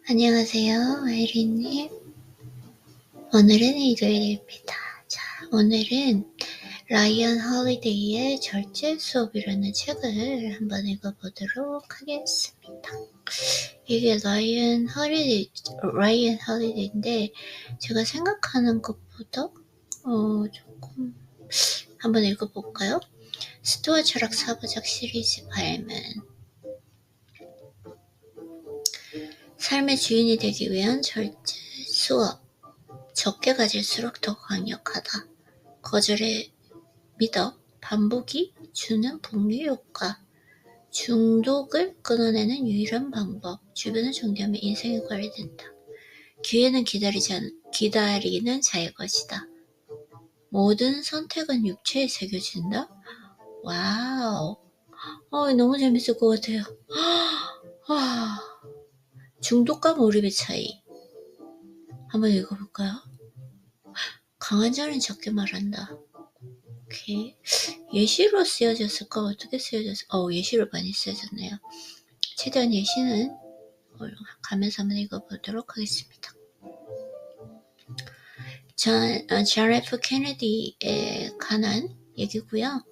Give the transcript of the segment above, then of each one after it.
안녕하세요, 아이린님. 오늘은 일요일입니다. 자, 오늘은 라이언 홀리데이의 절제 수업이라는 책을 한번 읽어보도록 하겠습니다. 이게 라이언 홀리데이인데 제가 생각하는 것보다 조금 한번 읽어볼까요? 스토아 철학 4부작 시리즈 발매. 삶의 주인이 되기 위한 절제 수업. 적게 가질수록 더 강력하다. 거절의 미덕, 반복이 주는 복리 효과. 중독을 끊어내는 유일한 방법. 주변을 정리하면 인생이 관리된다. 기회는 기다리는 자의 것이다. 모든 선택은 육체에 새겨진다. 와우. 너무 재밌을 것 같아요. 중독과 몰입의 차이. 한번 읽어볼까요? 강한 자는 적게 말한다. 오케이. 예시로 쓰여졌을까? 어떻게 쓰여졌을까? 예시로 많이 쓰여졌네요. 최대한 예시는 가면서 한번 읽어보도록 하겠습니다. 존 F. 케네디에 관한 얘기고요.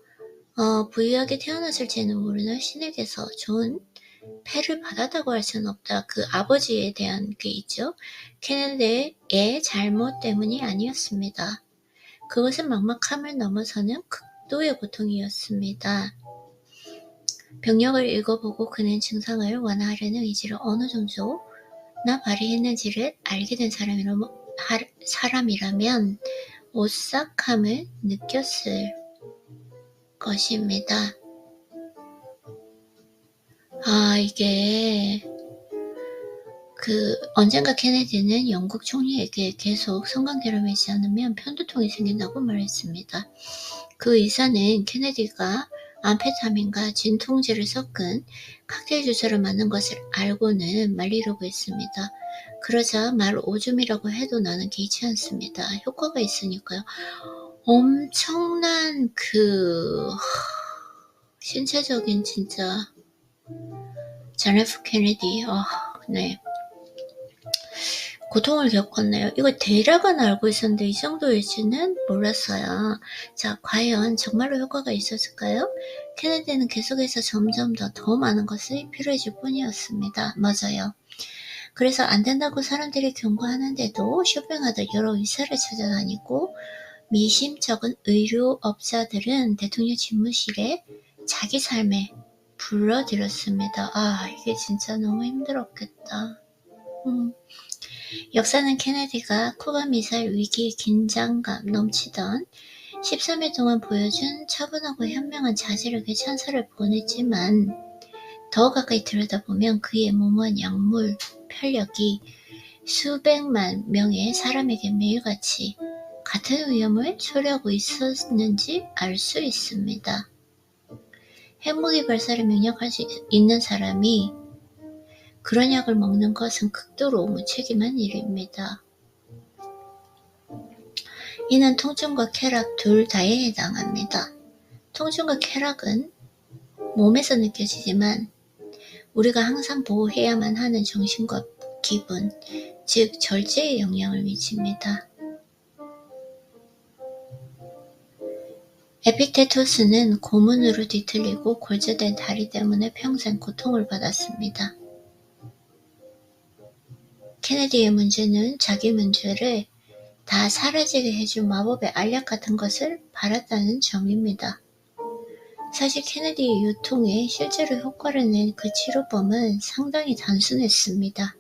부유하게 태어났을지는 모르는 신에게서 좋은 패를 받았다고 할 수는 없다. 그 아버지에 대한 게 있죠. 케네디의 잘못 때문이 아니었습니다. 그것은 막막함을 넘어서는 극도의 고통이었습니다. 병력을 읽어보고 그는 증상을 완화하려는 의지를 어느 정도나 발휘했는지를 알게 된 사람이라면 오싹함을 느꼈을 것입니다. 이게 언젠가 케네디는 영국 총리에게 계속 성관계를 맺지 않으면 편두통이 생긴다고 말했습니다. 그 의사는 케네디가 암페타민과 진통제를 섞은 칵테일 주사를 맞는 것을 알고는 말리려고 했습니다. 그러자 말 오줌이라고 해도 나는 개의치 않습니다. 효과가 있으니까요. 엄청난 신체적인 진짜 존 F. 케네디 네. 고통을 겪었네요. 이거 대략은 알고 있었는데 이 정도일지는 몰랐어요. 자, 과연 정말로 효과가 있었을까요? 케네디는 계속해서 점점 더 많은 것이 필요해질 뿐이었습니다. 맞아요. 그래서 안 된다고 사람들이 경고하는데도 쇼핑하듯 여러 의사를 찾아다니고 미심쩍은 의료업자들은 대통령 집무실에 자기 삶에 불러들였습니다. 이게 진짜 너무 힘들었겠다. 역사는 케네디가 쿠바 미사일 위기에 긴장감 넘치던 13일 동안 보여준 차분하고 현명한 자질에게 찬사를 보냈지만 더 가까이 들여다보면 그의 무모한 약물 편력이 수백만 명의 사람에게 매일같이 같은 위험을 초래하고 있었는지 알 수 있습니다. 핵무기 발사를 명령할 수 있는 사람이 그런 약을 먹는 것은 극도로 무책임한 일입니다. 이는 통증과 쾌락 둘 다에 해당합니다. 통증과 쾌락은 몸에서 느껴지지만 우리가 항상 보호해야만 하는 정신과 기분, 즉 절제에 영향을 미칩니다. 에픽테토스는 고문으로 뒤틀리고 골절된 다리 때문에 평생 고통을 받았습니다. 케네디의 문제는 자기 문제를 다 사라지게 해줄 마법의 알약 같은 것을 바랐다는 점입니다. 사실 케네디의 유통에 실제로 효과를 낸 그 치료법은 상당히 단순했습니다.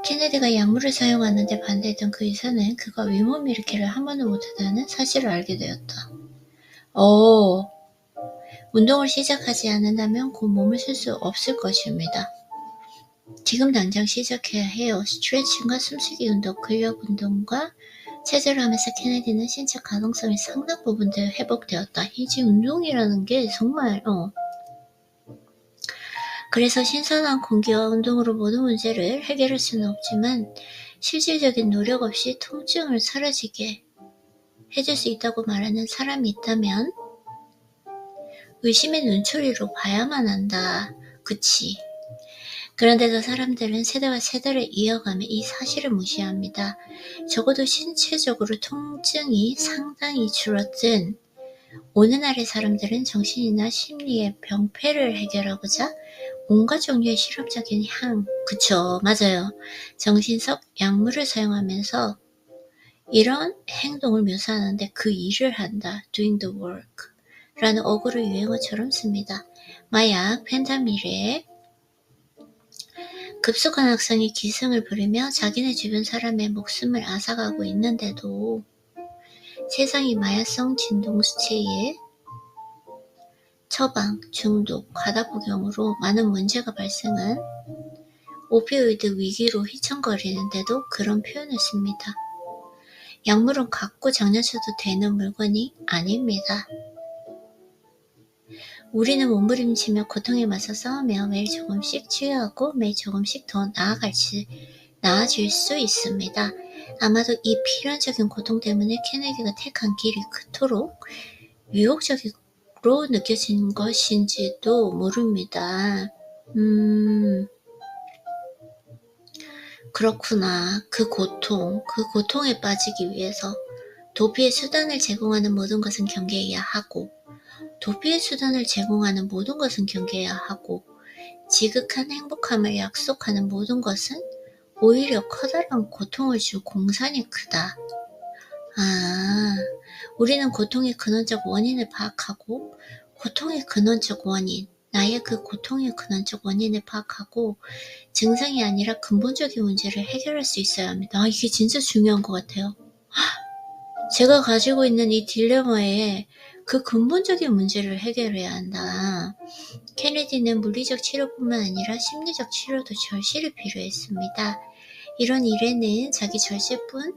케네디가 약물을 사용하는데 반대했던 그 의사는 그가 윗몸 일으키를 한 번도 못하다는 사실을 알게 되었다. 운동을 시작하지 않는다면 곧 몸을 쓸 수 없을 것입니다. 지금 당장 시작해야 해요. 스트레칭과 숨쉬기 운동, 근력 운동과 체조를 하면서 케네디는 신체 가동성이 상당 부분 회복되었다. 이제 운동이라는 게 정말 그래서 신선한 공기와 운동으로 모든 문제를 해결할 수는 없지만 실질적인 노력 없이 통증을 사라지게 해줄 수 있다고 말하는 사람이 있다면 의심의 눈초리로 봐야만 한다. 그치? 그런데도 사람들은 세대와 세대를 이어가며 이 사실을 무시합니다. 적어도 신체적으로 통증이 상당히 줄었든 오늘날의 사람들은 정신이나 심리의 병폐를 해결하고자 온갖 종류의 실험적인 그쵸, 맞아요. 정신적 약물을 사용하면서 이런 행동을 묘사하는데 그 일을 한다. doing the work 라는 어구를 유행어처럼 씁니다. 마약, 펜타밀에 급속한 악성이 기승을 부리며 자기네 주변 사람의 목숨을 앗아가고 있는데도 세상이 마약성 진동수체에 처방, 중독, 과다 복용으로 많은 문제가 발생한 오피오이드 위기로 휘청거리는데도 그런 표현을 씁니다. 약물은 갖고 장난쳐도 되는 물건이 아닙니다. 우리는 몸부림치며 고통에 맞서 싸우며 매일 조금씩 치유하고 매일 조금씩 더 나아질 수 있습니다. 아마도 이 필연적인 고통 때문에 케네디가 택한 길이 그토록 유혹적으로 느껴진 것인지도 모릅니다. 그렇구나. 그 고통에 빠지기 위해서 도피의 수단을 제공하는 모든 것은 경계해야 하고 도피의 수단을 제공하는 모든 것은 경계해야 하고 지극한 행복함을 약속하는 모든 것은 오히려 커다란 고통을 줄 공산이 크다. 우리는 고통의 근원적 원인을 파악하고 고통의 근원적 원인, 나의 그 고통의 근원적 원인을 파악하고 증상이 아니라 근본적인 문제를 해결할 수 있어야 합니다. 이게 진짜 중요한 것 같아요. 제가 가지고 있는 이 딜레마에 그 근본적인 문제를 해결해야 한다. 케네디는 물리적 치료뿐만 아니라 심리적 치료도 절실히 필요했습니다. 이런 일에는 자기 절제뿐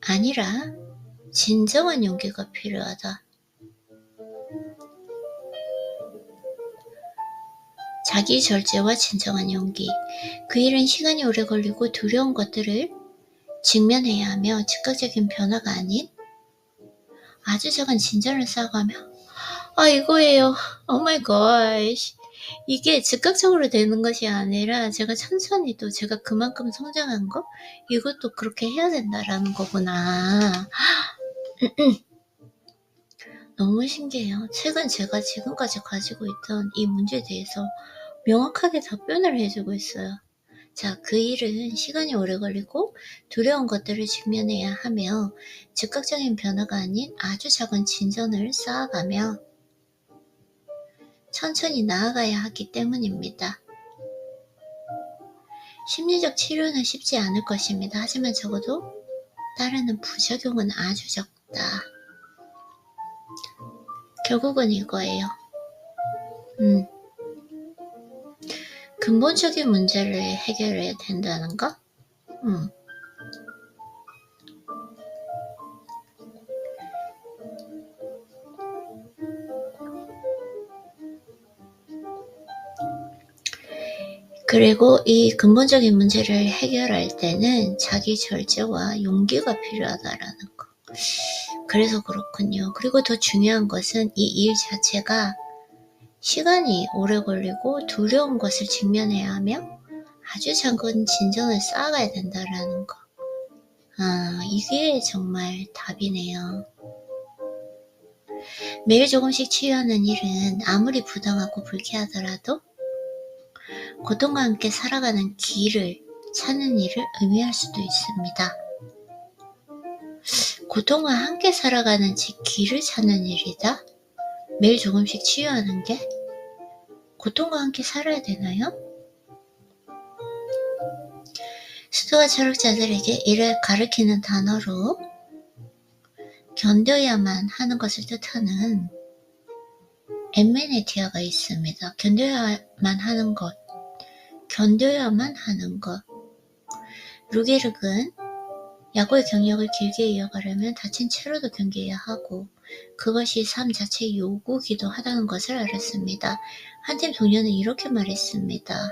아니라 진정한 용기가 필요하다. 자기 절제와 진정한 용기. 그 일은 시간이 오래 걸리고 두려운 것들을 직면해야 하며 즉각적인 변화가 아닌 아주 작은 진전을 쌓아가며 이거예요. Oh my gosh. 이게 즉각적으로 되는 것이 아니라 제가 천천히 또 제가 그만큼 성장한 거 이것도 그렇게 해야 된다라는 거구나. 너무 신기해요. 최근 제가 지금까지 가지고 있던 이 문제에 대해서 명확하게 답변을 해주고 있어요. 자, 그 일은 시간이 오래 걸리고 두려운 것들을 직면해야 하며 즉각적인 변화가 아닌 아주 작은 진전을 쌓아가며 천천히 나아가야 하기 때문입니다. 심리적 치료는 쉽지 않을 것입니다. 하지만 적어도 따르는 부작용은 아주 적다. 결국은 이거예요. 근본적인 문제를 해결해야 된다는 거? 그리고 이 근본적인 문제를 해결할 때는 자기 절제와 용기가 필요하다라는 거. 그래서 그렇군요. 그리고 더 중요한 것은 이 일 자체가 시간이 오래 걸리고 두려운 것을 직면해야 하며 아주 작은 진전을 쌓아가야 된다라는 거. 이게 정말 답이네요. 매일 조금씩 치유하는 일은 아무리 부당하고 불쾌하더라도 고통과 함께 살아가는 길을 찾는 일을 의미할 수도 있습니다. 고통과 함께 살아가는 길을 찾는 일이다? 매일 조금씩 치유하는 게? 고통과 함께 살아야 되나요? 수도가 철학자들에게 이를 가리키는 단어로 견뎌야만 하는 것을 뜻하는 엠메네티아가 있습니다. 견뎌야만 하는 것. 루게르는 야구의 경력을 길게 이어가려면 다친 채로도 경기해야 하고 그것이 삶 자체의 요구기도 하다는 것을 알았습니다. 한 팀 동료는 이렇게 말했습니다.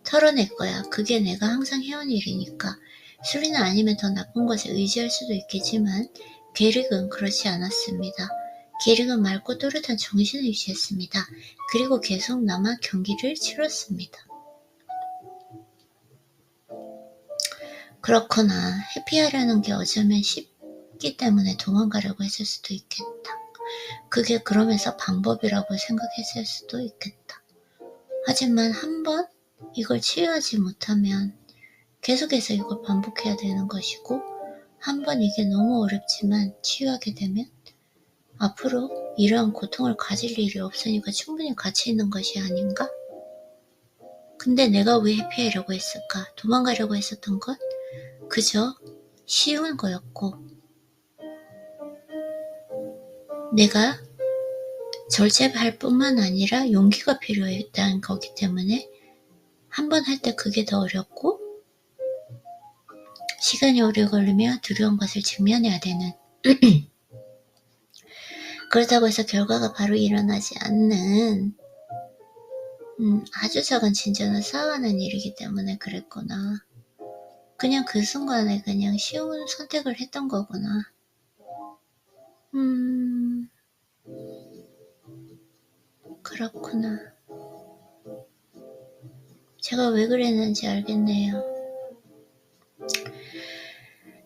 털어낼 거야. 그게 내가 항상 해온 일이니까. 술이나 아니면 더 나쁜 것에 의지할 수도 있겠지만 게릭은 그렇지 않았습니다. 게릭은 맑고 또렷한 정신을 유지했습니다. 그리고 계속 남아 경기를 치렀습니다. 그렇구나. 회피하려는 게 어쩌면 쉽기 때문에 도망가려고 했을 수도 있겠다. 그게 그러면서 방법이라고 생각했을 수도 있겠다. 하지만 한번 이걸 치유하지 못하면 계속해서 이걸 반복해야 되는 것이고, 한번 이게 너무 어렵지만 치유하게 되면 앞으로 이러한 고통을 가질 일이 없으니까 충분히 가치 있는 것이 아닌가? 근데 내가 왜 회피하려고 했을까? 도망가려고 했었던 건 그저 쉬운 거였고, 내가 절제할 뿐만 아니라 용기가 필요했다는 거기 때문에 한 번 할 때 그게 더 어렵고, 시간이 오래 걸리며 두려운 것을 직면해야 되는 그렇다고 해서 결과가 바로 일어나지 않는 아주 작은 진전을 쌓아가는 일이기 때문에 그랬구나. 그냥 그 순간에 그냥 쉬운 선택을 했던 거구나. 그렇구나. 제가 왜 그랬는지 알겠네요.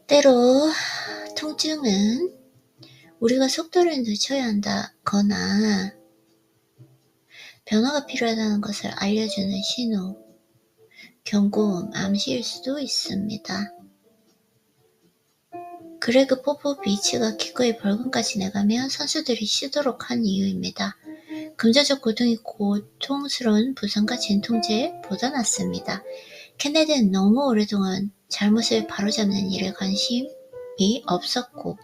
때로 통증은 우리가 속도를 늦춰야 한다거나 변화가 필요하다는 것을 알려주는 신호, 경고음, 암시일 수도 있습니다. 그레그 포포비치가 기꺼이 벌금까지 내가며 선수들이 쉬도록 한 이유입니다. 금전적 고통이 고통스러운 부상과 진통제보다 낫습니다. 케네디는 너무 오랫동안 잘못을 바로잡는 일에 관심이 없었고,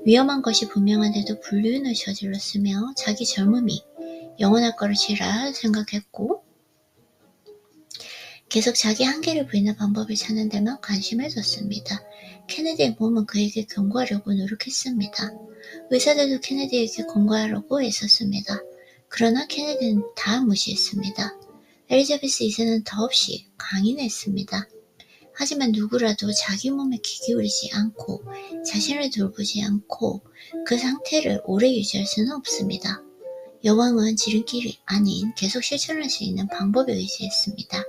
위험한 것이 분명한데도 불륜을 저질렀으며 자기 젊음이 영원할 것이라 생각했고, 계속 자기 한계를 부리는 방법을 찾는 데만 관심을 뒀습니다. 케네디의 몸은 그에게 경고하려고 노력했습니다. 의사들도 케네디에게 권고하려고 애썼습니다. 그러나 케네디는 다 무시했습니다. 엘리자베스 2세는 더없이 강인했습니다. 하지만 누구라도 자기 몸에 귀 기울이지 않고 자신을 돌보지 않고 그 상태를 오래 유지할 수는 없습니다. 여왕은 지름길이 아닌 계속 실천할 수 있는 방법에 의지했습니다.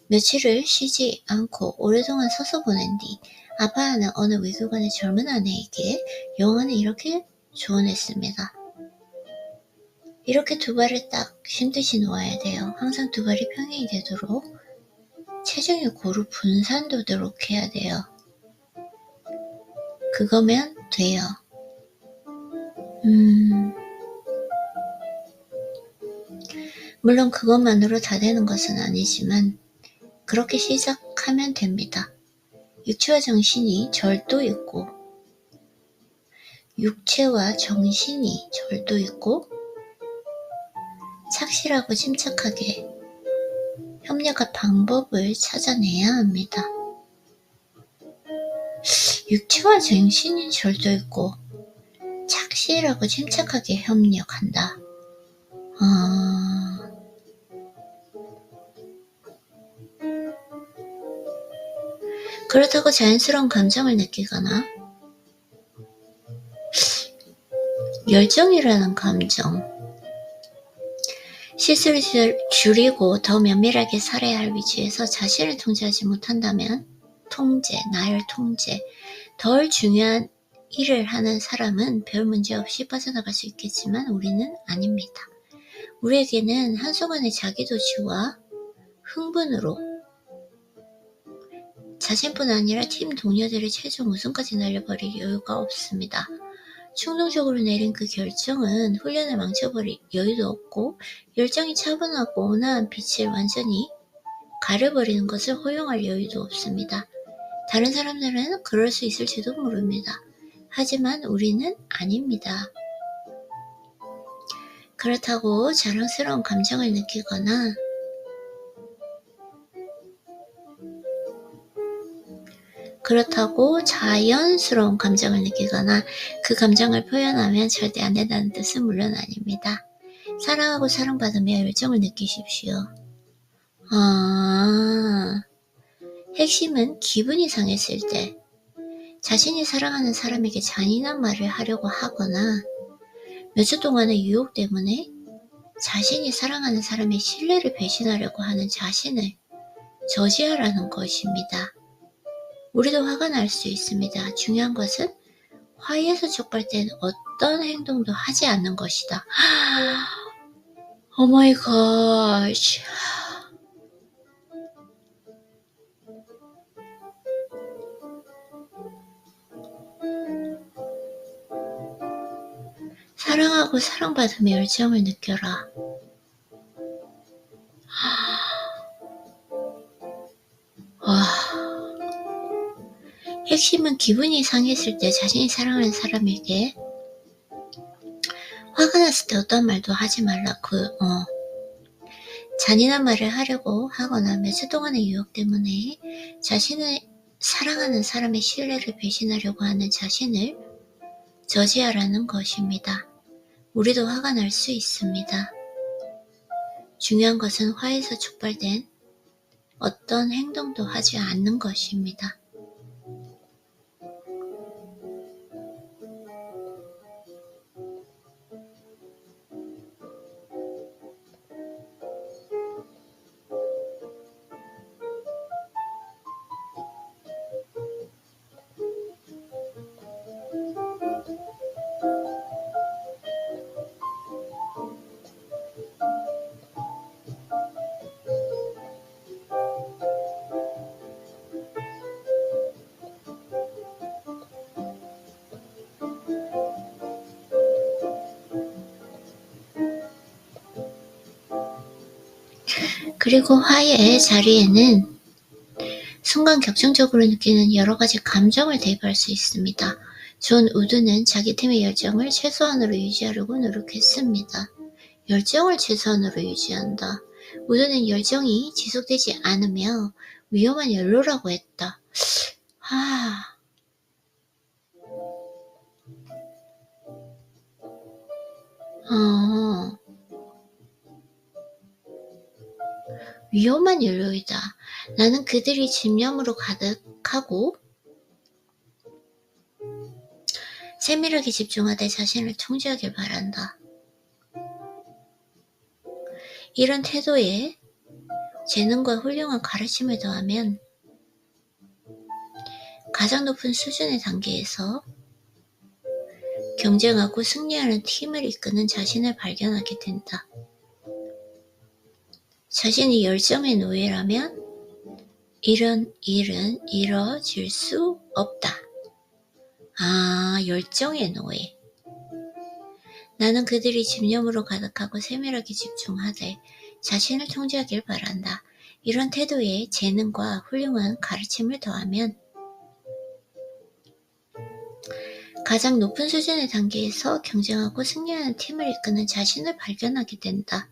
며칠을 쉬지 않고 오랫동안 서서 보낸 뒤 아파하는 어느 외교관의 젊은 아내에게 여왕은 이렇게 조언했습니다. 이렇게 두 발을 딱 쉰듯이 놓아야 돼요. 항상 두 발이 평행이 되도록, 체중이 고루 분산되도록 해야 돼요. 그거면 돼요. 물론 그것만으로 다 되는 것은 아니지만 그렇게 시작하면 됩니다. 육체와 정신이 절도 있고, 육체와 정신이 절도 있고, 착실하고 침착하게 협력할 방법을 찾아내야 합니다. 육체와 정신이 절도 있고, 착실하고 침착하게 협력한다. 그렇다고 자연스러운 감정을 느끼거나 열정이라는 감정, 실수를 줄이고 더 면밀하게 살아야 할 위치에서 자신을 통제하지 못한다면 나열 통제, 덜 중요한 일을 하는 사람은 별 문제 없이 빠져나갈 수 있겠지만 우리는 아닙니다. 우리에게는 한순간의 자기도취와 흥분으로 자신뿐 아니라 팀 동료들의 최종 우승까지 날려버릴 여유가 없습니다. 충동적으로 내린 그 결정은 훈련을 망쳐버릴 여유도 없고, 열정이 차분하고 온화한 빛을 완전히 가려버리는 것을 허용할 여유도 없습니다. 다른 사람들은 그럴 수 있을지도 모릅니다. 하지만 우리는 아닙니다. 그렇다고 자랑스러운 감정을 느끼거나 그렇다고 자연스러운 감정을 느끼거나 그 감정을 표현하면 절대 안 된다는 뜻은 물론 아닙니다. 사랑하고 사랑받으며 열정을 느끼십시오. 핵심은 기분이 상했을 때 자신이 사랑하는 사람에게 잔인한 말을 하려고 하거나 몇 주 동안의 유혹 때문에 자신이 사랑하는 사람의 신뢰를 배신하려고 하는 자신을 저지하라는 것입니다. 우리도 화가 날 수 있습니다. 중요한 것은 화에서 촉발된 어떤 행동도 하지 않는 것이다. 오 마이 갓. 사랑하고 사랑받음의 열정을 느껴라. 와. 핵심은 기분이 상했을 때 자신이 사랑하는 사람에게 화가 났을 때 어떤 말도 하지 말라. 잔인한 말을 하려고 하거나 몇 주 동안의 유혹 때문에 자신을 사랑하는 사람의 신뢰를 배신하려고 하는 자신을 저지하라는 것입니다. 우리도 화가 날 수 있습니다. 중요한 것은 화에서 촉발된 어떤 행동도 하지 않는 것입니다. 그리고 화의 자리에는 순간 격정적으로 느끼는 여러 가지 감정을 대입할 수 있습니다. 존 우드는 자기 팀의 열정을 최소한으로 유지하려고 노력했습니다. 열정을 최소한으로 유지한다. 우드는 열정이 지속되지 않으며 위험한 연로라고 했다. 위험한 연료이다. 나는 그들이 집념으로 가득하고 세밀하게 집중하되 자신을 통제하길 바란다. 이런 태도에 재능과 훌륭한 가르침을 더하면 가장 높은 수준의 단계에서 경쟁하고 승리하는 팀을 이끄는 자신을 발견하게 된다. 자신이 열정의 노예라면 이런 일은 이뤄질 수 없다. 열정의 노예. 나는 그들이 집념으로 가득하고 세밀하게 집중하되 자신을 통제하길 바란다. 이런 태도에 재능과 훌륭한 가르침을 더하면 가장 높은 수준의 단계에서 경쟁하고 승리하는 팀을 이끄는 자신을 발견하게 된다.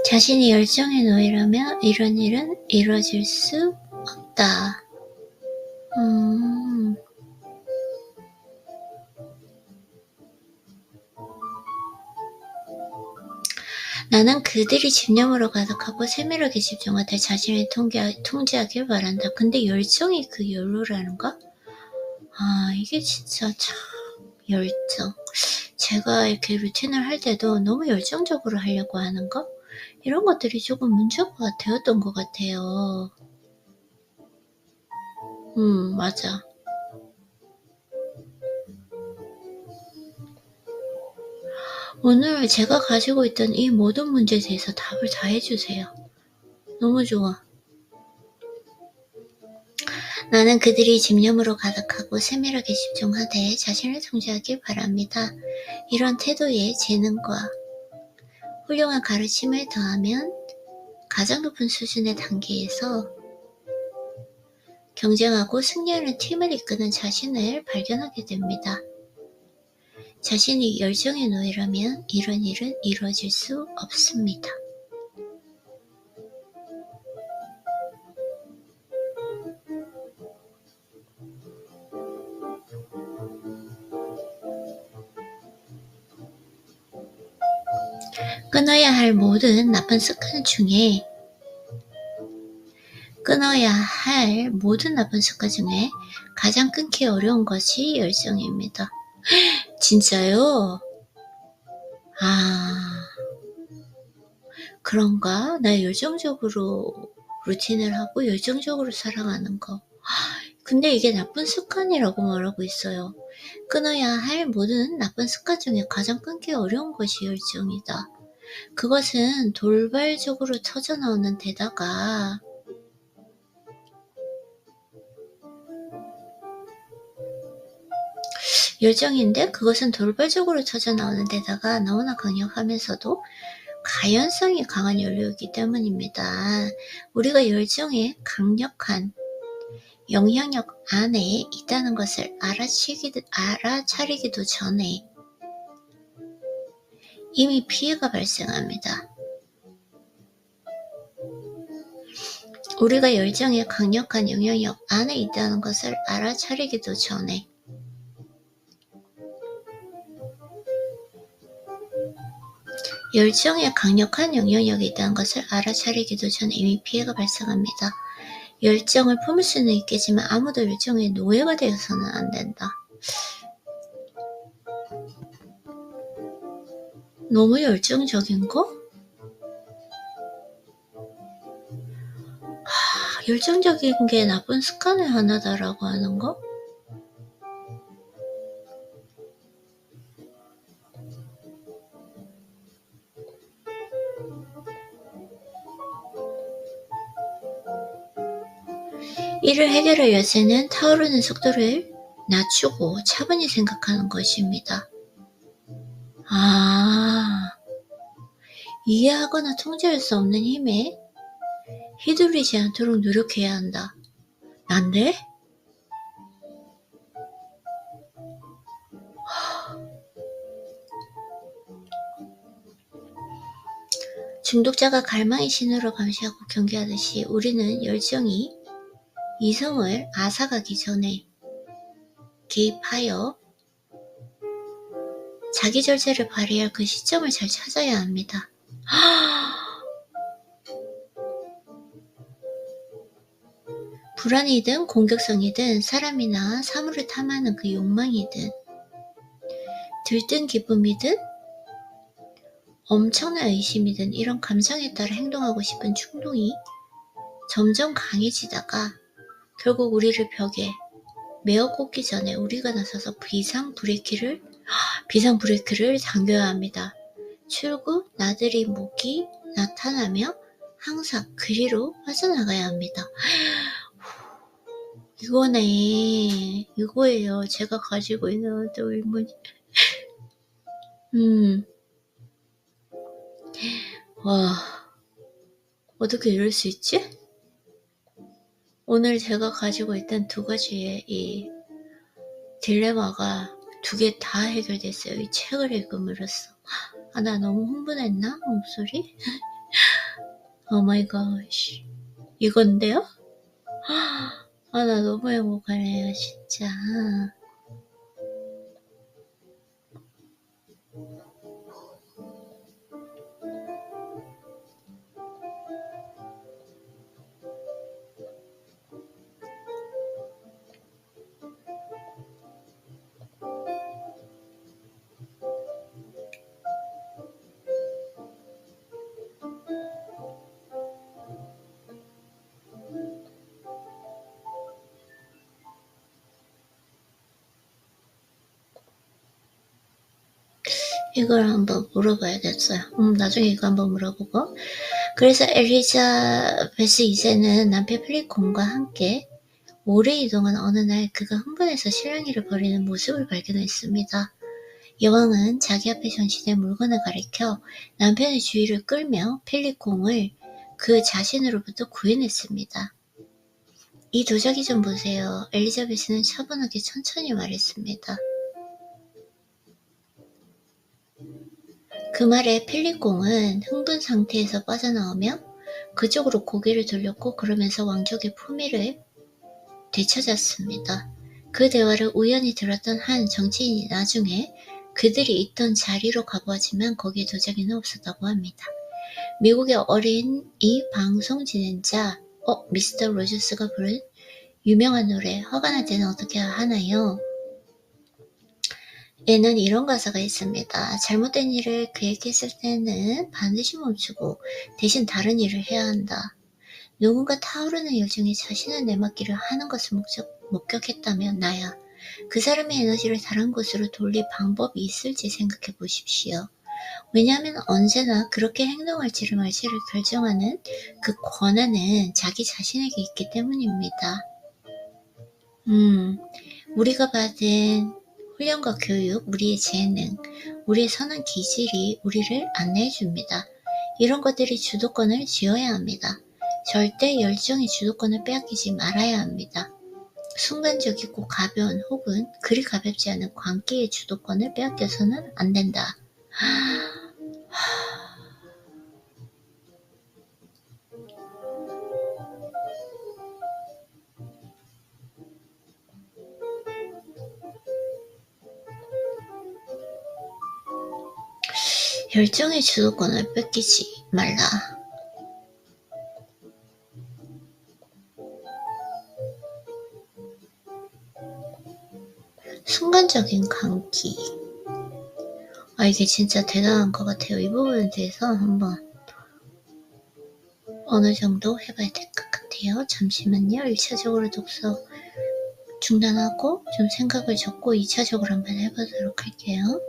자신이 열정의 노예라면 이런 일은 이루어질 수 없다. 나는 그들이 집념으로 가득하고 세밀하게 집중하되 자신을 통제하길 바란다. 근데 열정이 그 연로라는가? 이게 진짜 참 열정. 제가 이렇게 루틴을 할 때도 너무 열정적으로 하려고 하는 거? 이런 것들이 조금 문제가 되었던 것 같아요. 맞아. 오늘 제가 가지고 있던 이 모든 문제에 대해서 답을 다 해주세요. 너무 좋아. 나는 그들이 집념으로 가득하고 세밀하게 집중하되 자신을 통제하길 바랍니다. 이런 태도에 재능과 훌륭한 가르침을 더하면 가장 높은 수준의 단계에서 경쟁하고 승리하는 팀을 이끄는 자신을 발견하게 됩니다. 자신이 열정의 노예라면 이런 일은 이루어질 수 없습니다. 끊어야 할 모든 나쁜 습관 중에 가장 끊기 어려운 것이 열정입니다. 진짜요? 아, 그런가? 나 열정적으로 루틴을 하고 열정적으로 살아가는 거. 근데 이게 나쁜 습관이라고 말하고 있어요. 끊어야 할 모든 나쁜 습관 중에 가장 끊기 어려운 것이 열정이다. 그것은 돌발적으로 터져나오는 데다가 열정인데 그것은 돌발적으로 터져나오는 데다가 너무나 강력하면서도 가연성이 강한 연료이기 때문입니다. 우리가 열정의 강력한 영향력 안에 있다는 것을 알아차리기도 전에 이미 피해가 발생합니다. 우리가 열정의 강력한 영향력 안에 있다는 것을 알아차리기도 전에 열정의 강력한 영향력이 있다는 것을 알아차리기도 전에 이미 피해가 발생합니다. 열정을 품을 수는 있겠지만 아무도 열정의 노예가 되어서는 안 된다. 너무 열정적인 거? 열정적인 게 나쁜 습관의 하나다라고 하는 거? 이를 해결할 열쇠는 타오르는 속도를 낮추고 차분히 생각하는 것입니다. 이해하거나 통제할 수 없는 힘에 휘둘리지 않도록 노력해야 한다. 난데? 중독자가 갈망의 신호를 감시하고 경계하듯이 우리는 열정이 이성을 앗아가기 전에 개입하여 자기 절제를 발휘할 그 시점을 잘 찾아야 합니다. 불안이든 공격성이든 사람이나 사물을 탐하는 그 욕망이든 들뜬 기쁨이든 엄청난 의심이든 이런 감정에 따라 행동하고 싶은 충동이 점점 강해지다가 결국 우리를 벽에 메어 꽂기 전에 우리가 나서서 비상 브레이크를 당겨야 합니다. 출구 나들이 목이 나타나며 항상 그리로 빠져나가야 합니다. 이거예요. 제가 가지고 있는 의문이. 와, 어떻게 이럴 수 있지? 오늘 제가 가지고 있던 두 가지의 이 딜레마가 두 개 다 해결됐어요. 이 책을 읽음으로써. 나 너무 흥분했나? 목소리? 오 마이 갓. 이건데요? 나 너무 행복하네요, 진짜. 이걸 한번 물어봐야겠어요. 나중에 이거 한번 물어보고. 그래서 엘리자베스 2세는 남편 필리콘과 함께 오래 이동한 어느 날 그가 흥분해서 실랑이를 벌이는 모습을 발견했습니다. 여왕은 자기 앞에 전시된 물건을 가리켜 남편의 주의를 끌며 필리콩을 그 자신으로부터 구해냈습니다. 이 도자기 좀 보세요. 엘리자베스는 차분하게 천천히 말했습니다. 그 말에 필리콩은 흥분 상태에서 빠져나오며 그쪽으로 고개를 돌렸고 그러면서 왕족의 품위를 되찾았습니다. 그 대화를 우연히 들었던 한 정치인이 나중에 그들이 있던 자리로 가보았지만 거기에 도자기는 없었다고 합니다. 미국의 어린 이 방송 진행자 미스터 로저스가 부른 유명한 노래 화가 날 때는 어떻게 하나요? 에는 이런 가사가 있습니다. 잘못된 일을 계획했을 때는 반드시 멈추고 대신 다른 일을 해야 한다. 누군가 타오르는 열정에 자신을 내맡기를 하는 것을 목격했다면 나야. 그 사람의 에너지를 다른 곳으로 돌릴 방법이 있을지 생각해 보십시오. 왜냐하면 언제나 그렇게 행동할지를 말지를 결정하는 그 권한은 자기 자신에게 있기 때문입니다. 우리가 받은 훈련과 교육, 우리의 재능, 우리의 선한 기질이 우리를 안내해 줍니다. 이런 것들이 주도권을 쥐어야 합니다. 절대 열정의 주도권을 빼앗기지 말아야 합니다. 순간적이고 가벼운 혹은 그리 가볍지 않은 광기의 주도권을 빼앗겨서는 안 된다. 열정의 주도권을 뺏기지 말라. 순간적인 광기. 이게 진짜 대단한 것 같아요. 이 부분에 대해서 한번 어느 정도 해봐야 될 것 같아요. 잠시만요. 1차적으로 독서 중단하고 좀 생각을 적고 2차적으로 한번 해보도록 할게요.